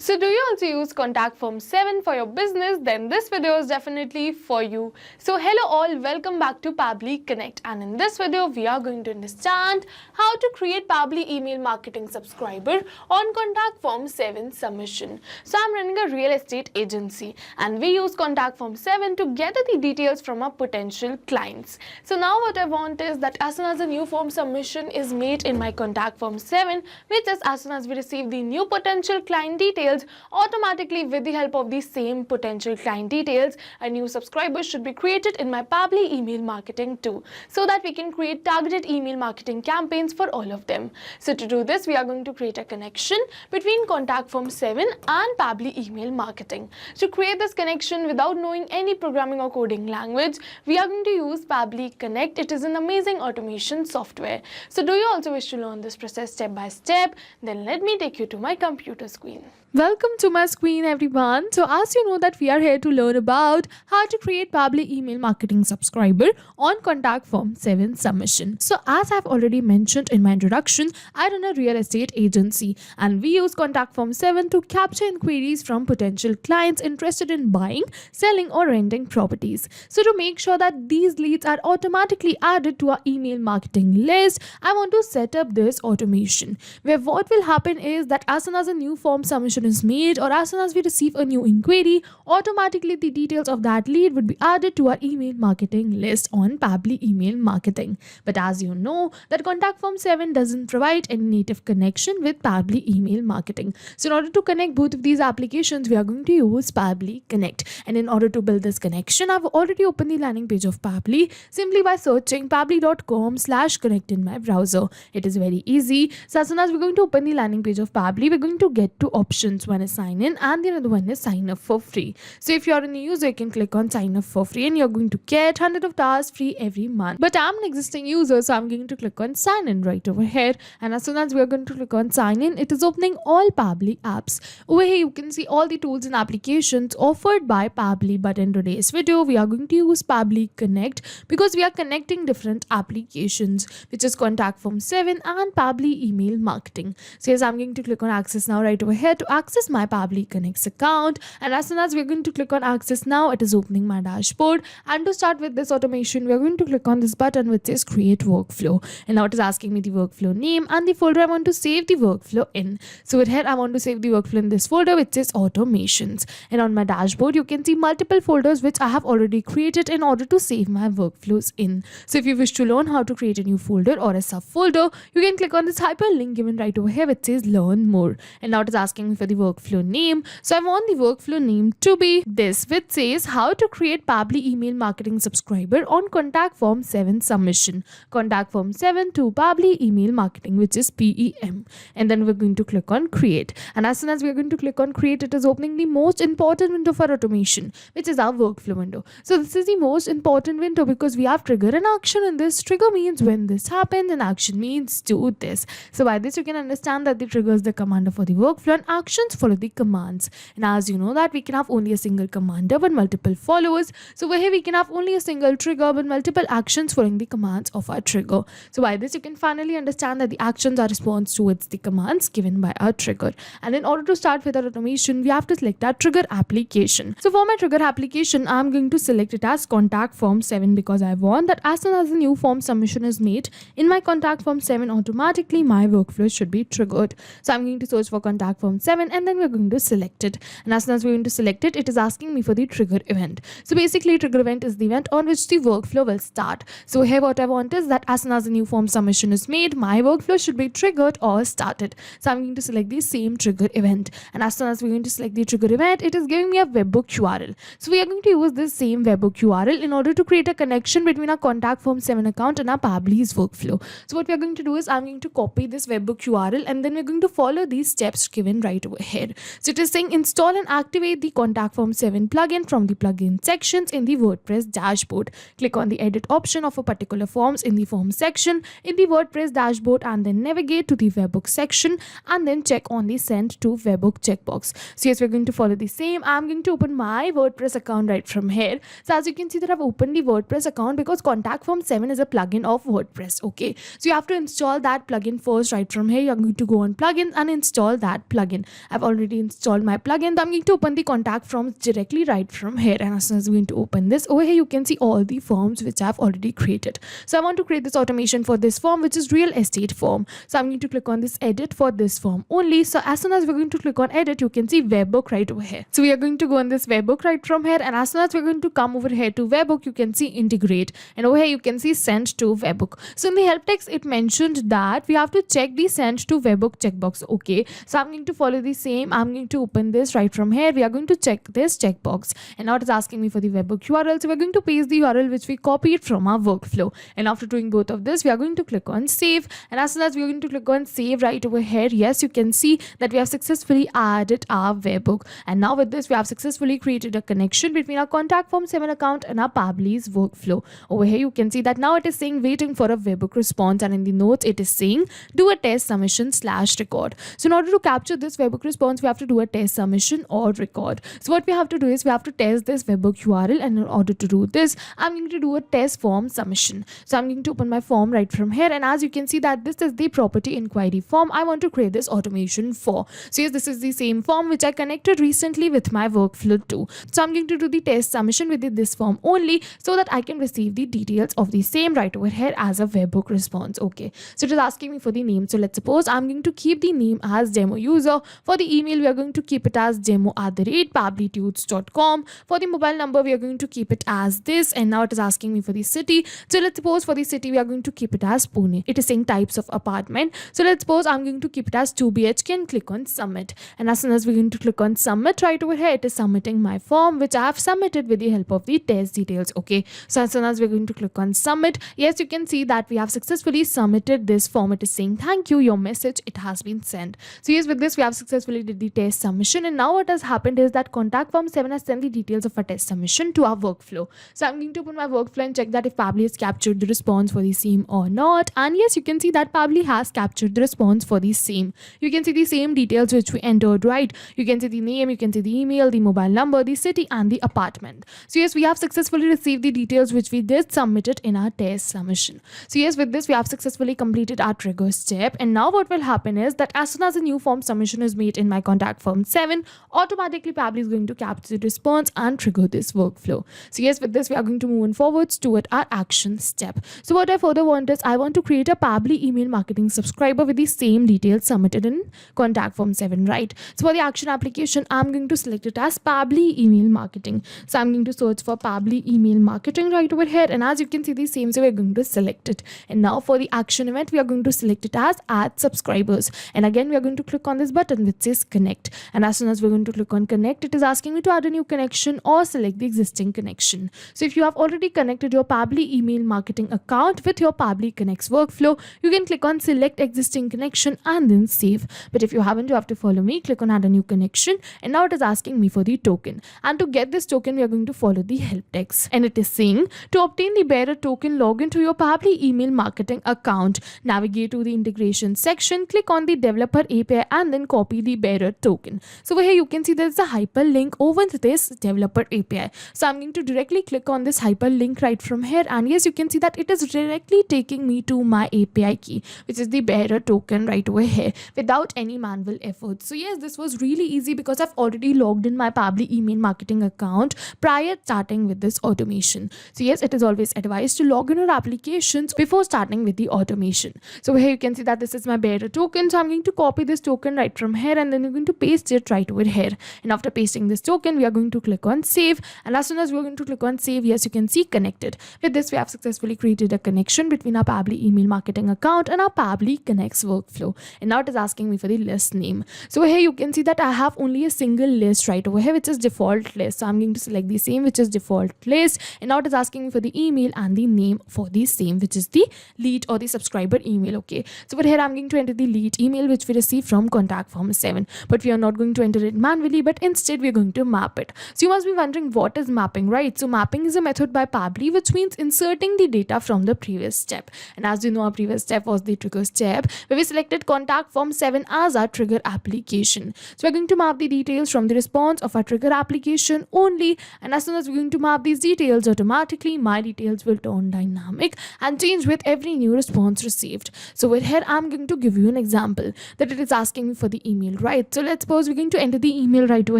So do you also use Contact Form 7 for your business? Then this video is definitely for you. So hello all, welcome back to Pabbly Connect, and in this video we are going to understand how to create Pabbly email marketing subscriber on Contact Form 7 submission. So I'm running a real estate agency and we use Contact Form 7 to gather the details from our potential clients. So now what I want is that as soon as a new form submission is made in my Contact Form 7, which is as soon as we receive the new potential client details, automatically with the help of the same potential client details, a new subscriber should be created in my Pabbly email marketing too, so that we can create targeted email marketing campaigns for all of them. So to do this, we are going to create a connection between Contact Form 7 and Pabbly email marketing. To create this connection without knowing any programming or coding language, we are going to use Pabbly Connect. It is an amazing automation software. So do you also wish to learn this process step by step? Then let me take you to my computer screen. Welcome to my screen everyone. So as you know that we are here to learn about how to create Pabbly email marketing subscriber on Contact Form 7 submission. So as I've already mentioned in my introduction, I run a real estate agency and we use Contact Form 7 to capture inquiries from potential clients interested in buying, selling or renting properties. So to make sure that these leads are automatically added to our email marketing list, I want to set up this automation where what will happen is that as soon as a new form submission is made or as soon as we receive a new inquiry, automatically the details of that lead would be added to our email marketing list on Pabbly email marketing. But as you know that Contact Form 7 doesn't provide any native connection with Pabbly email marketing. So in order to connect both of these applications, we are going to use Pabbly Connect. And in order to build this connection, I've already opened the landing page of Pabbly simply by searching pabbly.com/connect in my browser. It is very easy. So as soon as we're going to open the landing page of Pabbly, we're going to get two options. One is sign in and the other one is sign up for free. So if you're a new user, you can click on sign up for free and you're going to get 100 of tasks free every month. But I'm an existing user, so I'm going to click on sign in right over here. And as soon as we're going to click on sign in, it is opening all Pabbly apps. Over here, you can see all the tools and applications offered by Pabbly. But in today's video, we are going to use Pabbly Connect because we are connecting different applications, which is Contact Form 7 and Pabbly email marketing. So yes, I'm going to click on access now right over here to access my Pabbly Connects account, and as soon as we're going to click on access now, it is opening my dashboard. And to start with this automation, we're going to click on this button which says create workflow, and now it is asking me the workflow name and the folder I want to save the workflow in. So here I want to save the workflow in this folder which says automations, and on my dashboard you can see multiple folders which I have already created in order to save my workflows in. So if you wish to learn how to create a new folder or a subfolder, you can click on this hyperlink given right over here which says learn more, and now it is asking me for the workflow name. So I want the workflow name to be this, which says how to create Pabbly email marketing subscriber on Contact Form 7 submission. Contact Form 7 to Pabbly email marketing, which is PEM. And then we're going to click on create. And as soon as we're going to click on create, it is opening the most important window for automation, which is our workflow window. So this is the most important window because we have trigger and action in this. Trigger means when this happens and action means do this. So by this you can understand that the trigger is the commander for the workflow and actions follow the commands. And as you know that we can have only a single commander but multiple followers. So over here we can have only a single trigger but multiple actions following the commands of our trigger. So by this you can finally understand that the actions are response towards the commands given by our trigger. And in order to start with our automation, we have to select our trigger application. So for my trigger application, I'm going to select it as Contact Form 7 because I want that as soon as the new form submission is made in my Contact Form 7, automatically my workflow should be triggered. So I'm going to search for Contact Form 7 and then we're going to select it. And as soon as we're going to select it, it is asking me for the trigger event. So basically trigger event is the event on which the workflow will start. So here what I want is that as soon as the new form submission is made, my workflow should be triggered or started. So I'm going to select the same trigger event. And as soon as we're going to select the trigger event, it is giving me a webhook URL. So we are going to use this same webhook URL in order to create a connection between our Contact Form 7 account and our Pabbly's workflow. So what we are going to do is I'm going to copy this webhook URL and then we're going to follow these steps given right over here. So it is saying install and activate the Contact Form 7 plugin from the plugin sections in the WordPress dashboard. Click on the edit option of a particular forms in the form section in the WordPress dashboard and then navigate to the webhook section and then check on the send to webhook checkbox. So yes, we're going to follow the same. I'm going to open my WordPress account right from here. So as you can see that I've opened the WordPress account because Contact Form 7 is a plugin of WordPress. Okay, so you have to install that plugin first right from here. You're going to go on plugins and install that plugin. I've already installed my plugin. So I'm going to open the contact forms directly right from here. And as soon as I'm going to open this, over here you can see all the forms which I've already created. So I want to create this automation for this form, which is real estate form. So I'm going to click on this edit for this form only. So as soon as we're going to click on edit, you can see webhook right over here. So we are going to go on this webhook right from here, and as soon as we're going to come over here to webhook, you can see integrate, and over here you can see send to webhook. So in the help text it mentioned that we have to check the send to webhook checkbox. Okay, so I'm going to follow the same. I'm going to open this right from here. We are going to check this checkbox, and now it is asking me for the webhook URL. So we're going to paste the URL which we copied from our workflow, and after doing both of this, we are going to click on save, and as soon as we're going to click on save right over here, yes, you can see that we have successfully added our webhook. And now with this, we have successfully created a connection between our contact form 7 account and our Pabbly's workflow. Over here you can see that now it is saying waiting for a webhook response, and in the notes it is saying do a test submission / record. So in order to capture this webhook response, we have to do a test submission or record. So what we have to do is we have to test this webhook URL, and in order to do this, I'm going to do a test form submission. So I'm going to open my form right from here, and as you can see that this is the property inquiry form I want to create this automation for. So yes, this is the same form which I connected recently with my workflow too. So I'm going to do the test submission with this form only, so that I can receive the details of the same right over here as a webhook response. Okay, so it is asking me for the name. So let's suppose I'm going to keep the name as demo user. For the email, we are going to keep it as demo@pabblytudes.com. For the mobile number, we are going to keep it as this, and now it is asking me for the city. So let's suppose for the city, we are going to keep it as Pune. It is saying types of apartment. So let's suppose I'm going to keep it as 2 BHK and click on submit. And as soon as we're going to click on submit right over here, it is submitting my form which I have submitted with the help of the test details. Okay, so as soon as we're going to click on submit, yes, you can see that we have successfully submitted this form. It is saying thank you, your message, it has been sent. So yes, with this we have successfully did the test submission, and now what has happened is that contact form 7 has sent the details of a test submission to our workflow. So I'm going to open my workflow and check that if Pabbly has captured the response for the same or not. And yes, you can see that Pabbly has captured the response for the same. You can see the same details which we entered, right? You can see the name, you can see the email, the mobile number, the city, and the apartment. So yes, we have successfully received the details which we did submitted in our test submission. So yes, with this we have successfully completed our trigger step, and now what will happen is that as soon as a new form submission is made in my contact form 7, automatically Pabbly is going to capture the response and trigger this workflow. So yes, with this we are going to move on forwards toward our action step. So what I further want is I want to create a Pabbly email marketing subscriber with the same details submitted in contact form 7, right? So for the action application, I'm going to select it as Pabbly email marketing. So I'm going to search for Pabbly email marketing right over here, and as you can see the same, so we're going to select it. And now for the action event, we are going to select it as add subscribers, and again we are going to click on this button which says connect, and as soon as we're going to click on connect, it is asking me to add a new connection or select the existing connection. So if you have already connected your Pabbly email marketing account with your Pabbly Connects workflow, you can click on select existing connection and then save. But if you haven't, you have to follow me, click on add a new connection, and now it is asking me for the token. And to get this token, we are going to follow the help text, and it is saying to obtain the bearer token, log into your Pabbly email marketing account, navigate to the integration section, click on the developer API, and then copy the bearer token. So over here you can see there's a hyperlink over this developer API. So I'm going to directly click on this hyperlink right from here, and yes, you can see that it is directly taking me to my API key, which is the bearer token right over here, without any manual effort. So yes, this was really easy because I've already logged in my Pabbly email marketing account prior starting with this automation. So yes, it is always advised to log in your applications before starting with the automation. So here you can see that this is my bearer token. So I'm going to copy this token right from here, and then you're going to paste it right over here. And after pasting this token, we are going to click on save, and as soon as we're going to click on save, yes, you can see connected. With this, we have successfully created a connection between our Pabbly email marketing account and our Pabbly Connects workflow. And now it is asking me for the list name. So here you can see that I have only a single list right over here, which is default list. So I'm going to select the same, which is default list, and now it is asking me for the email and the name for the same, which is the lead or the subscriber email. Okay, so over here I'm going to enter the lead email which we received from contact form 7, but we are not going to enter it manually, but instead we're going to map it. So you must be wondering what is mapping, right? So mapping is a method by Pabbly which means inserting the data from the previous step, and as you know, our previous step was the trigger step where we selected contact form 7 as our trigger application. So we're going to map the details from the response of our trigger application only, and as soon as we're going to map these details, automatically my details will turn dynamic and change with every new response received. So over here I'm going to give you an example that it is asking me for the email email, right? So let's suppose we're going to enter the email right over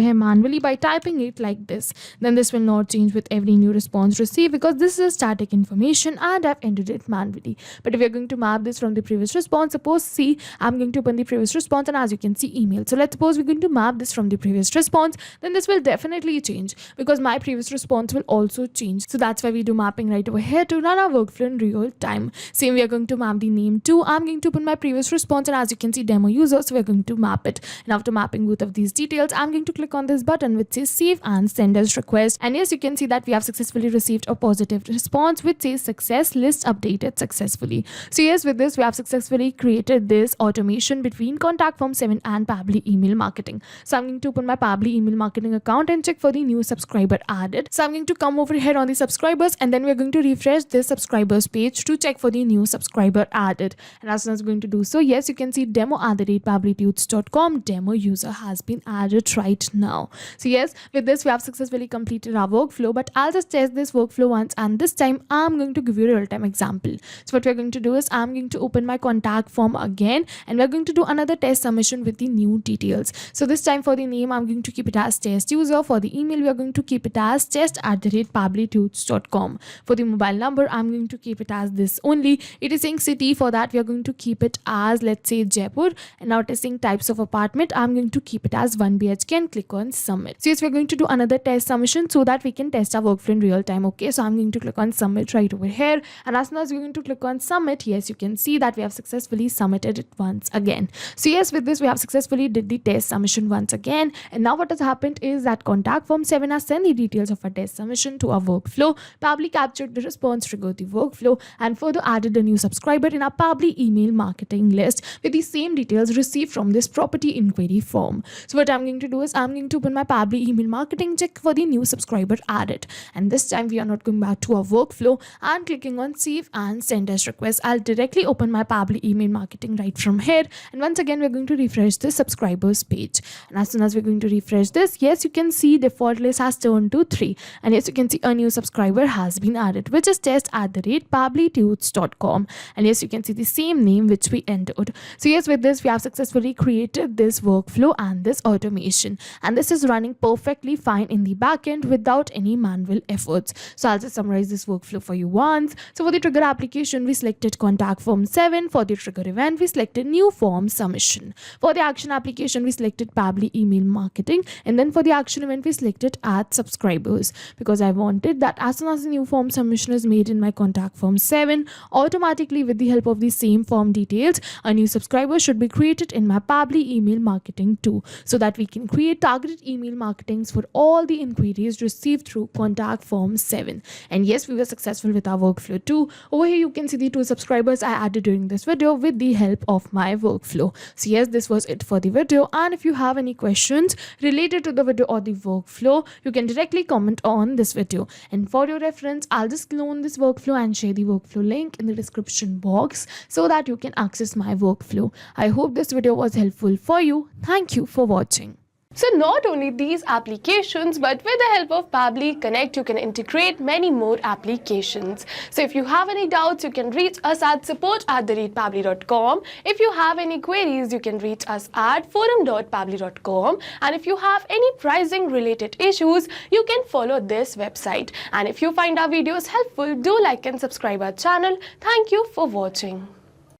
here manually by typing it like this. Then this will not change with every new response received because this is static information and I've entered it manually. But if we're going to map this from the previous response, suppose see, I'm going to open the previous response and as you can see email. So let's suppose we're going to map this from the previous response, then this will definitely change because my previous response will also change. So that's why we do mapping right over here to run our workflow in real time. Same, we are going to map the name to, I'm going to open my previous response and as you can see demo user, so we're going to map it. And after mapping both of these details, I'm going to click on this button which says save and send as request. And yes, you can see that we have successfully received a positive response which says success list updated successfully. So yes, with this we have successfully created this automation between Contact Form 7 and Pabbly email marketing. So I'm going to open my Pabbly email marketing account and check for the new subscriber added. So I'm going to come over here on the subscribers and then we're going to refresh this subscribers page to check for the new subscriber added. And as soon as we're going to do so, yes, you can see demo@pabblytudes.com demo user has been added right now. So yes, with this we have successfully completed our workflow, but I'll just test this workflow once and this time I'm going to give you a real-time example. So what we're going to do is I'm going to open my contact form again and we're going to do another test submission with the new details. So this time for the name I'm going to keep it as test user. For the email we are going to keep it as test@pabblytudes.com. For the mobile number I'm going to keep it as this only. It is saying city, for that we are going to keep it as, let's say, Jaipur. And now testing types of apartment, I'm going to keep it as 1 BHK and click on submit. So yes, we're going to do another test submission so that we can test our workflow in real time. Okay, so I'm going to click on submit right over here, and as soon as we're going to click on submit, yes, you can see that we have successfully submitted it once again. So yes, with this we have successfully did the test submission once again, and now what has happened is that Contact Form 7 has sent the details of our test submission to our workflow. Pabbly captured the response, triggered the workflow, and further added a new subscriber in our Pabbly email marketing list with the same details received from this property inquiry form. So what I'm going to do is I'm going to open my Pabbly email marketing, check for the new subscriber added, and this time we are not going back to our workflow and clicking on save and send as request. I'll directly open my Pabbly email marketing right from here, and once again we're going to refresh the subscribers page. And as soon as we're going to refresh this, yes, you can see default list has turned to 3, and yes, you can see a new subscriber has been added which is test@pabblytudes.com, and yes, you can see the same name which we entered. So yes, with this we have successfully created this workflow and this automation, and this is running perfectly fine in the backend without any manual efforts. So I'll just summarize this workflow for you once. So for the trigger application we selected Contact Form 7. For the trigger event we selected new form submission. For the action application we selected Pabbly email marketing, and then for the action event we selected add subscribers because I wanted that as soon as the new form submission is made in my Contact Form 7, automatically with the help of the same form details a new subscriber should be created in my Pabbly email marketing too, so that we can create targeted email marketings for all the inquiries received through Contact Form 7. And yes, we were successful with our workflow too. Over here you can see the 2 subscribers I added during this video with the help of my workflow. So yes, this was it for the video, and if you have any questions related to the video or the workflow, you can directly comment on this video. And for your reference, I'll just clone this workflow and share the workflow link in the description box so that you can access my workflow. I hope this video was helpful for you. Thank you for watching. So not only these applications, but with the help of Pabbly Connect, you can integrate many more applications. So if you have any doubts, you can reach us at support@pabbly.com. If you have any queries, you can reach us at forum.pabbly.com. And if you have any pricing related issues, you can follow this website. And if you find our videos helpful, do like and subscribe our channel. Thank you for watching.